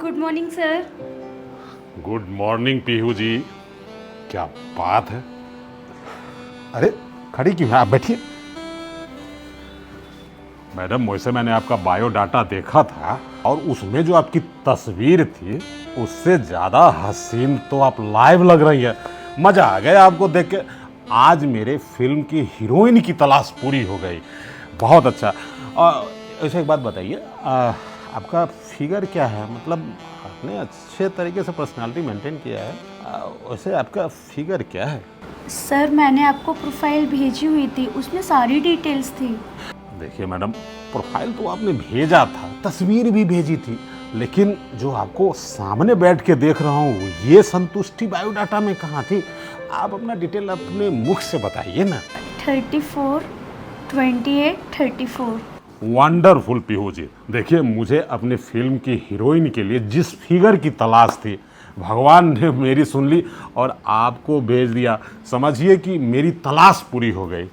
Good morning sir. Good morning Pihu ji. क्या बात है। अरे खड़ी क्यों है, आप बैठिए। मैडम वैसे मैंने आपका बायोडाटा देखा था और उसमें जो आपकी तस्वीर थी उससे ज़्यादा हसीन तो आप लाइव लग रही है। मज़ा आ गया आपको देख के। आज मेरे फिल्म की हीरोइन की तलाश पूरी हो गई। बहुत अच्छा। ऐसे एक बात बताइए, आपका फिगर क्या है? मतलब आपने अच्छे तरीके से पर्सनालिटी मेंटेन किया है। वैसे आपका फिगर क्या है? सर मैंने आपको प्रोफाइल भेजी हुई थी, उसमें सारी डिटेल्स थी। देखिए मैडम, प्रोफाइल तो आपने भेजा था, तस्वीर भी भेजी थी, लेकिन जो आपको सामने बैठ के देख रहा हूँ ये संतुष्टि बायोडाटा में कहाँ थी? आप अपना डिटेल अपने मुख से बताइए ना। 34, 28, 34। वंडरफुल पीहू जी। देखिए मुझे अपने फिल्म की हीरोइन के लिए जिस फिगर की तलाश थी भगवान ने मेरी सुन ली और आपको भेज दिया। समझिए कि मेरी तलाश पूरी हो गई।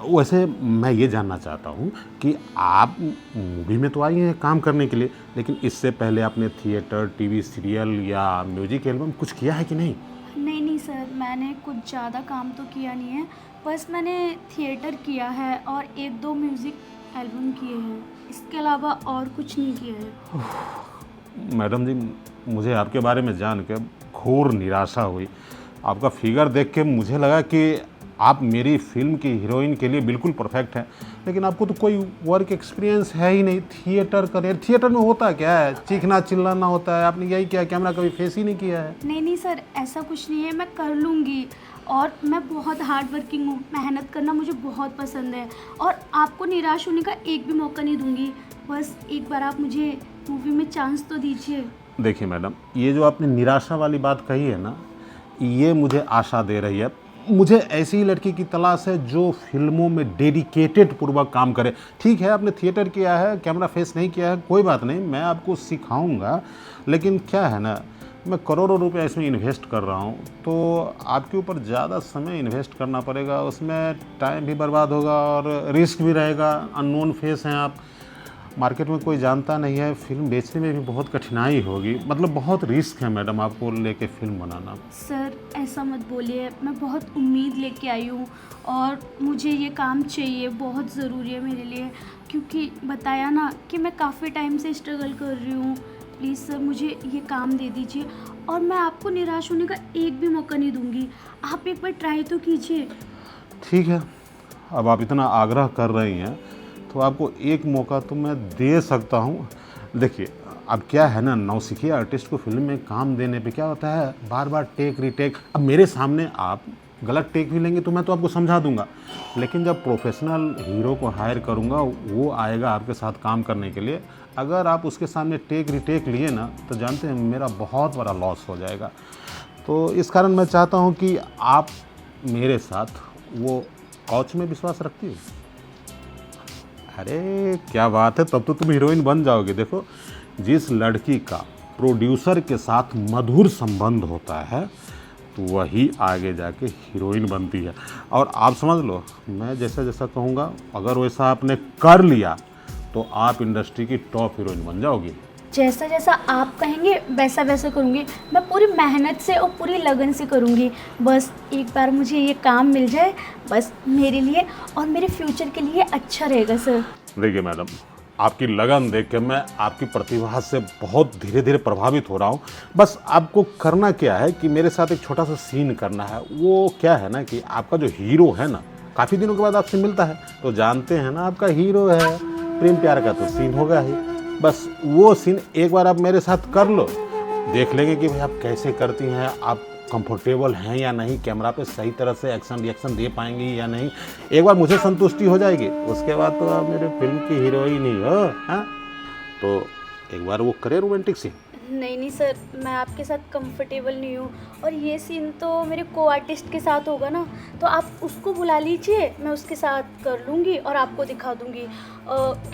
वैसे मैं ये जानना चाहता हूँ कि आप मूवी में तो आई हैं काम करने के लिए, लेकिन इससे पहले आपने थिएटर, टीवी सीरियल या म्यूजिक एल्बम कुछ किया है कि नहीं? नहीं सर, मैंने कुछ ज़्यादा काम तो किया नहीं है। बस मैंने थिएटर किया है और 1-2 म्यूज़िक एल्बम किए हैं। इसके अलावा और कुछ नहीं किया है। मैडम जी, मुझे आपके बारे में जान के घोर निराशा हुई। आपका फिगर देख के मुझे लगा कि आप मेरी फिल्म की हीरोइन के लिए बिल्कुल परफेक्ट हैं, लेकिन आपको तो कोई वर्क एक्सपीरियंस है ही नहीं। थिएटर करियर, थिएटर में होता क्या है? चीखना चिल्लाना होता है। आपने यही किया, कैमरा कभी फेस ही नहीं किया है। नहीं सर, ऐसा कुछ नहीं है, मैं कर लूँगी। और मैं बहुत हार्ड वर्किंग हूँ, मेहनत करना मुझे बहुत पसंद है और आपको निराश होने का एक भी मौका नहीं दूँगी। बस एक बार आप मुझे मूवी में चांस तो दीजिए। देखिए मैडम, ये जो आपने निराशा वाली बात कही है ना, ये मुझे आशा दे रही है। मुझे ऐसी ही लड़की की तलाश है जो फिल्मों में डेडिकेटेड पूर्वक काम करे। ठीक है, आपने थिएटर किया है, कैमरा फेस नहीं किया है, कोई बात नहीं, मैं आपको सिखाऊंगा। लेकिन क्या है ना, मैं करोड़ों रुपए इसमें इन्वेस्ट कर रहा हूँ, तो आपके ऊपर ज़्यादा समय इन्वेस्ट करना पड़ेगा। उसमें टाइम भी बर्बाद होगा और रिस्क भी रहेगा। अननोन फेस हैं आप, मार्केट में कोई जानता नहीं है, फिल्म बेचने में भी बहुत कठिनाई होगी। मतलब बहुत रिस्क है मैडम आपको लेके फिल्म बनाना। सर ऐसा मत बोलिए, मैं बहुत उम्मीद लेके आई हूँ और मुझे ये काम चाहिए, बहुत ज़रूरी है मेरे लिए। क्योंकि बताया ना कि मैं काफ़ी टाइम से स्ट्रगल कर रही हूँ। प्लीज़ सर मुझे ये काम दे दीजिए और मैं आपको निराश होने का एक भी मौका नहीं दूँगी। आप एक बार ट्राई तो कीजिए। ठीक है, अब आप इतना आग्रह कर रही हैं तो आपको एक मौका तो मैं दे सकता हूँ। देखिए अब क्या है ना, नौसिखिए आर्टिस्ट को फिल्म में काम देने पे क्या होता है, बार बार टेक रीटेक। अब मेरे सामने आप गलत टेक भी लेंगे तो मैं तो आपको समझा दूंगा, लेकिन जब प्रोफेशनल हीरो को हायर करूंगा वो आएगा आपके साथ काम करने के लिए, अगर आप उसके सामने टेक रीटेक लिए ना तो जानते हैं मेरा बहुत बड़ा लॉस हो जाएगा। तो इस कारण मैं चाहता हूँ कि आप मेरे साथ वो कौच में विश्वास रखती हो। अरे क्या बात है, तब तो तुम हीरोइन बन जाओगे। देखो, जिस लड़की का प्रोड्यूसर के साथ मधुर संबंध होता है तो वही आगे जाके हीरोइन बनती है। और आप समझ लो, मैं जैसा जैसा कहूँगा अगर वैसा आपने कर लिया तो आप इंडस्ट्री की टॉप हीरोइन बन जाओगी। जैसा जैसा आप कहेंगे वैसा वैसा करूँगी। मैं पूरी मेहनत से और पूरी लगन से करूँगी। बस एक बार मुझे ये काम मिल जाए, बस मेरे लिए और मेरे फ्यूचर के लिए अच्छा रहेगा सर। देखिए मैडम, आपकी लगन देख के मैं आपकी प्रतिभा से बहुत धीरे धीरे प्रभावित हो रहा हूँ। बस आपको करना क्या है कि मेरे साथ एक छोटा सा सीन करना है। वो क्या है ना कि आपका जो हीरो है ना, काफ़ी दिनों के बाद आपसे मिलता है तो जानते हैं ना आपका हीरो है, प्रेम प्यार का तो सीन होगा ही। बस वो सीन एक बार आप मेरे साथ कर लो, देख लेंगे कि भाई आप कैसे करती हैं, आप कंफर्टेबल हैं या नहीं, कैमरा पे सही तरह से एक्शन रिएक्शन दे पाएंगी या नहीं। एक बार मुझे संतुष्टि हो जाएगी, उसके बाद तो आप मेरे फिल्म की हीरोइन ही हो। हाँ, तो एक बार वो करे रोमांटिक सीन। नहीं सर, मैं आपके साथ कंफर्टेबल नहीं हूँ और ये सीन तो मेरे को आर्टिस्ट के साथ होगा ना, तो आप उसको बुला लीजिए, मैं उसके साथ कर लूँगी और आपको दिखा दूँगी।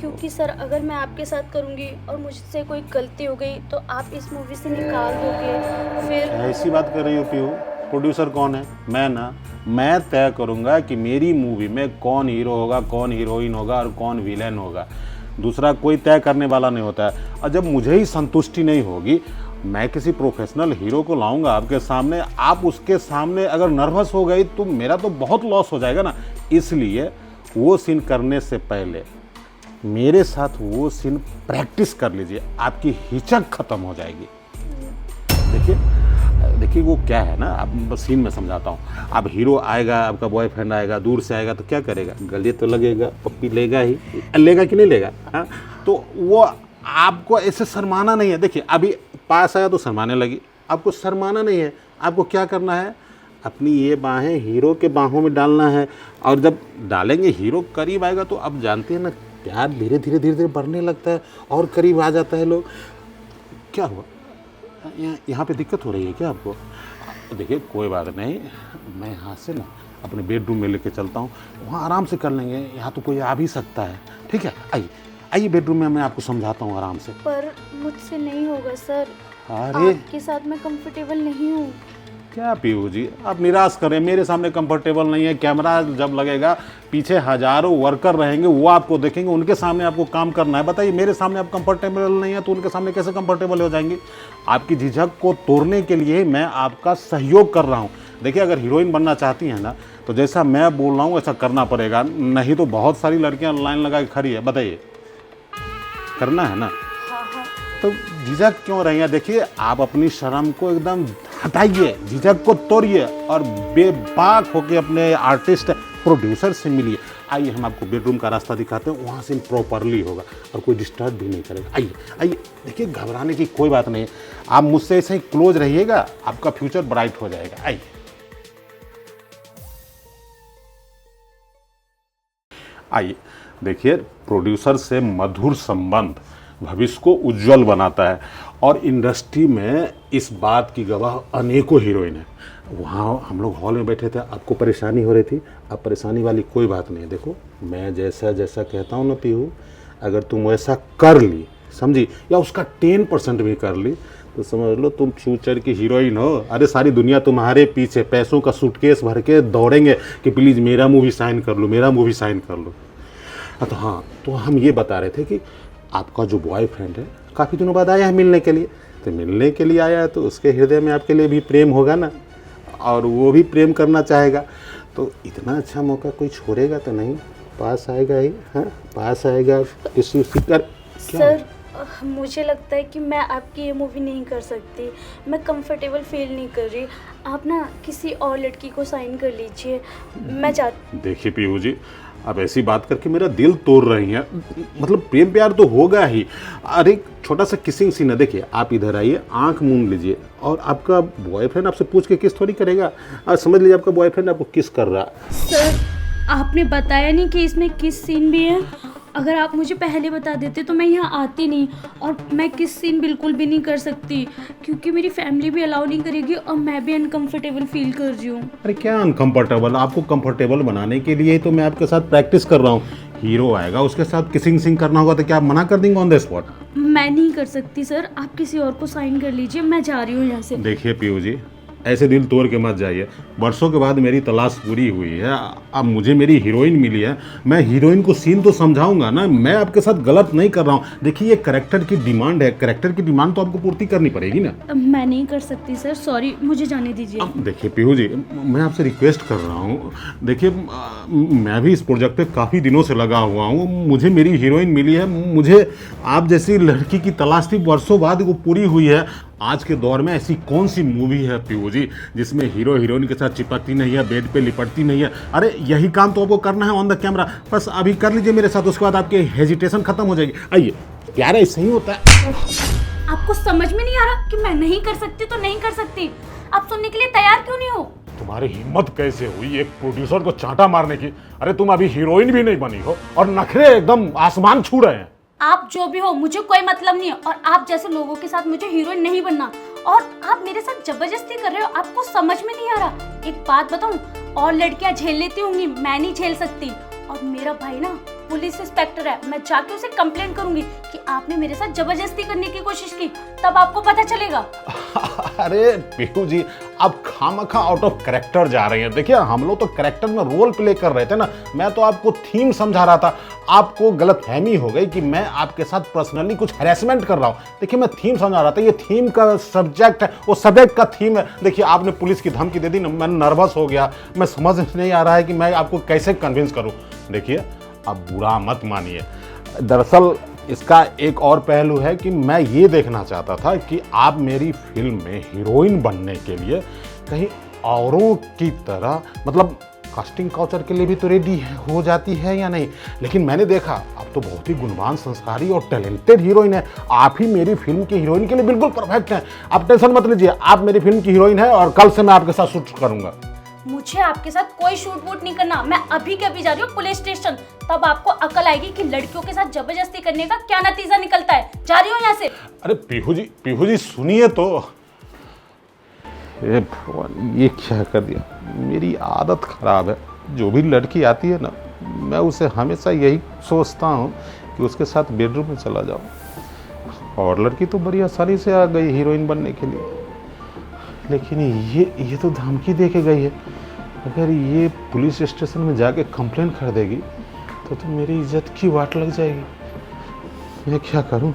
क्योंकि सर अगर मैं आपके साथ करूँगी और मुझसे कोई गलती हो गई तो आप इस मूवी से निकाल दोगे। फिर ऐसी बात कर रही हो पीहू? प्रोड्यूसर कौन है? मैं ना, मैं तय करूँगा कि मेरी मूवी में कौन हीरो होगा, कौन हीरोइन होगा और कौन विलेन होगा। दूसरा कोई तय करने वाला नहीं होता है। और जब मुझे ही संतुष्टि नहीं होगी, मैं किसी प्रोफेशनल हीरो को लाऊंगा आपके सामने, आप उसके सामने अगर नर्वस हो गई तो मेरा तो बहुत लॉस हो जाएगा ना। इसलिए वो सीन करने से पहले मेरे साथ वो सीन प्रैक्टिस कर लीजिए, आपकी हिचक खत्म हो जाएगी। देखिए वो क्या है ना, अब सीन में समझाता हूँ। अब हीरो आएगा, आपका बॉयफ्रेंड आएगा, दूर से आएगा तो क्या करेगा, गले तो लगेगा, पप्पी लेगा ही, लेगा कि नहीं लेगा, हाँ। तो वो आपको ऐसे शर्माना नहीं है। देखिए अभी पास आया तो शर्माने लगी, आपको शर्माना नहीं है। आपको क्या करना है, अपनी ये बाहें हीरो के बाहों में डालना है, और जब डालेंगे हीरो करीब आएगा तो अब जानते हैं ना, प्यार धीरे धीरे बढ़ने लगता है और करीब आ जाता है लोग। क्या हुआ, यहाँ पे दिक्कत हो रही है क्या आपको? देखिए कोई बात नहीं, मैं यहाँ से ना अपने बेडरूम में लेके चलता हूँ, वहाँ आराम से कर लेंगे। यहाँ तो कोई आ भी सकता है, ठीक है? आइए बेडरूम में, मैं आपको समझाता हूँ आराम से। पर मुझसे नहीं होगा सर, अरे आपके साथ मैं कंफर्टेबल नहीं हूँ। क्या पीयू जी, आप निराश करें, मेरे सामने कंफर्टेबल नहीं है। कैमरा जब लगेगा, पीछे हजारों वर्कर रहेंगे, वो आपको देखेंगे, उनके सामने आपको काम करना है। बताइए, मेरे सामने आप कंफर्टेबल नहीं है तो उनके सामने कैसे कंफर्टेबल हो जाएंगे? आपकी झिझक को तोड़ने के लिए मैं आपका सहयोग कर रहा हूँ। देखिए अगर हीरोइन बनना चाहती हैं ना, तो जैसा मैं बोल रहा हूँ ऐसा करना पड़ेगा, नहीं तो बहुत सारी लड़कियाँ लाइन लगा के खड़ी है। बताइए, करना है ना? तो झिझक क्यों रही है? देखिए आप अपनी शर्म को एकदम हटाइए, झिझक को तोड़िए और बेबाक होके अपने आर्टिस्ट प्रोड्यूसर से मिलिए। आइए हम आपको बेडरूम का रास्ता दिखाते हैं, वहाँ से प्रॉपरली होगा और कोई डिस्टर्ब भी नहीं करेगा। आइए देखिए, घबराने की कोई बात नहीं है। आप मुझसे ऐसे ही क्लोज रहिएगा, आपका फ्यूचर ब्राइट हो जाएगा। आइए देखिए, प्रोड्यूसर से मधुर संबंध भविष्य को उज्जवल बनाता है, और इंडस्ट्री में इस बात की गवाह अनेकों हीरोइन हैं। वहाँ हम लोग हॉल में बैठे थे, आपको परेशानी हो रही थी, अब परेशानी वाली कोई बात नहीं है। देखो मैं जैसा जैसा कहता हूँ ना पीहू, अगर तुम वैसा कर ली, समझी, या उसका 10% भी कर ली, तो समझ लो तुम फ्यूचर की हीरोइन हो। अरे सारी दुनिया तुम्हारे पीछे पैसों का सूटकेस भर के दौड़ेंगे कि प्लीज़ मेरा मूवी साइन कर लो, मेरा मूवी साइन कर लो। तो हाँ, तो हम ये बता रहे थे कि आपका जो बॉयफ्रेंड है काफ़ी दिनों बाद आया है मिलने के लिए, तो मिलने के लिए आया है तो उसके हृदय में आपके लिए भी प्रेम होगा ना, और वो भी प्रेम करना चाहेगा। तो इतना अच्छा मौका कोई छोड़ेगा तो नहीं, पास आएगा ही। हाँ, पास आएगा, किसी कर। सर मुझे लगता है कि मैं आपकी ये मूवी नहीं कर सकती, मैं कंफर्टेबल फील नहीं कर रही। आप ना किसी और लड़की को साइन कर लीजिए, मैं देखिए पीहू जी, आप ऐसी बात करके मेरा दिल तोड़ रही हैं। मतलब प्रेम प्यार तो होगा ही। अरे छोटा सा किसिंग सीन है, देखिए आप इधर आइए, आंख मूंद लीजिए, और आपका बॉयफ्रेंड आपसे पूछ के किस थोड़ी करेगा। आज समझ लीजिए आपका बॉयफ्रेंड आपको किस कर रहा है। सर आपने बताया नहीं कि इसमें किस सीन भी है। अगर आप मुझे पहले बता देते तो मैं यहाँ आती नहीं, और मैं किस सीन बिल्कुल भी नहीं कर सकती क्योंकि मेरी फैमिली भी अलाउ नहीं करेगी और मैं भी अनकंफर्टेबल फील कर रही हूँ। अरे क्या अनकंफर्टेबल, आपको कंफर्टेबल बनाने के लिए तो मैं आपके साथ प्रैक्टिस कर रहा हूँ। हीरो आएगा, उसके साथ किसिंग सिंग करना होगा तो क्या आप मना कर देंगे ऑन द स्पॉट? मैं नहीं कर सकती सर, आप किसी और को साइन कर लीजिए, मैं जा रही हूँ यहाँ से। देखिए पीयू जी, ऐसे दिल तोड़ के मत जाइए। वर्षों के बाद मेरी तलाश पूरी हुई है, अब मुझे मेरी हीरोइन मिली है, मैं हीरोइन को सीन तो समझाऊंगा ना, मैं आपके साथ गलत नहीं कर रहा हूँ। देखिए ये कैरेक्टर की डिमांड है, कैरेक्टर की डिमांड तो आपको पूर्ति करनी पड़ेगी ना। मैं नहीं कर सकती सर, सॉरी, मुझे जाने दीजिए। देखिए पीहू जी, मैं आपसे रिक्वेस्ट कर रहा हूँ, देखिए मैं भी इस प्रोजेक्ट पे काफ़ी दिनों से लगा हुआ हूँ, मुझे मेरी हीरोइन मिली है, मुझे आप जैसी लड़की की तलाश थी, वर्षों बाद वो पूरी हुई है। आज के दौर में ऐसी कौन सी मूवी है पीयू जी जिसमें हीरो हीरोइन के साथ चिपकती नहीं है, बेड पे लिपटती नहीं है? अरे यही काम तो आपको करना है ऑन द कैमरा। बस अभी कर लीजिए मेरे साथ, उसके बाद आपकी हेजिटेशन खत्म हो जाएगी। आइए, प्यार ऐसे ही होता है। आपको समझ में नहीं आ रहा कि मैं नहीं कर सकती तो नहीं कर सकती? आप सुनने के लिए तैयार क्यों नहीं हो? तुम्हारी हिम्मत कैसे हुई एक प्रोड्यूसर को चांटा मारने की? अरे तुम अभी हीरोइन भी नहीं बनी हो और नखरे एकदम आसमान छू रहे हैं। आप जो भी हो, मुझे कोई मतलब नहीं है, और आप जैसे लोगों के साथ मुझे हीरोइन नहीं बनना, और आप मेरे साथ जबरदस्ती कर रहे हो, आपको समझ में नहीं आ रहा। एक बात बताऊं, और लड़कियां झेल लेती होंगी, मैं नहीं झेल सकती। और मेरा भाई ना पुलिस इंस्पेक्टर है, मैं जाके उसे कंप्लेंट करूंगी कि आपने मेरे साथ जबरदस्ती करने की कोशिश की, तब आपको पता चलेगा। अरे पीहू जी, आप खामखा आउट ऑफ कैरेक्टर जा रहे हैं। देखिए हम लोग तो कैरेक्टर में रोल प्ले कर रहे थे ना, मैं तो आपको थीम समझा रहा था। आपको गलतफहमी हो गई कि मैं आपके साथ पर्सनली कुछ हैरेसमेंट कर रहा हूँ। देखिए मैं थीम समझा रहा था, ये थीम का सब्जेक्ट है, वो सब्जेक्ट का थीम है। देखिए आपने पुलिस की धमकी दे दी ना, मैं नर्वस हो गया, मैं समझ नहीं आ रहा है कि मैं आपको कैसे कन्विंस करूँ। देखिए आप बुरा मत मानिए, दरअसल इसका एक और पहलू है कि मैं ये देखना चाहता था कि आप मेरी फिल्म में हीरोइन बनने के लिए कहीं औरों की तरह, मतलब कास्टिंग काउचर के लिए भी तो रेडी हो जाती है या नहीं। लेकिन मैंने देखा आप तो बहुत ही गुणवान, संस्कारी और टैलेंटेड हीरोइन है। आप ही मेरी फिल्म की हीरोइन के लिए बिल्कुल परफेक्ट हैं। आप टेंशन मत लीजिए, आप मेरी फिल्म की हीरोइन है और कल से मैं आपके साथ शूट करूंगा। मुझे आपके साथ कोई शूट वूट नहीं करना। मैं अभी के अभी जा रही हूँ पुलिस स्टेशन, तब आपको अकल आएगी कि लड़कियों के साथ जबरदस्ती करने का क्या नतीजा निकलता है। जा रही हूँ यहाँ से। अरे पीहू जी सुनिए तो। हे भगवान, ये क्या कर दिया। मेरी आदत खराब है, जो भी लड़की आती है ना, मैं उसे हमेशा यही सोचता हूँ कि उसके साथ बेडरूम में चला जाऊँ। और लड़की तो बड़ी आसानी से आ गई हीरोइन बनने के लिए, लेकिन ये तो धमकी दे के गई है। अगर ये पुलिस स्टेशन में जाके कंप्लेंट कर देगी तो मेरी इज्जत की वाट लग जाएगी। मैं क्या करूं,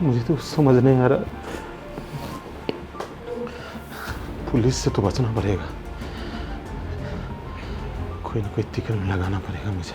मुझे तो समझ नहीं आ रहा। पुलिस से तो बचना पड़ेगा, कोई ना कोई तिकड़ में लगाना पड़ेगा मुझे।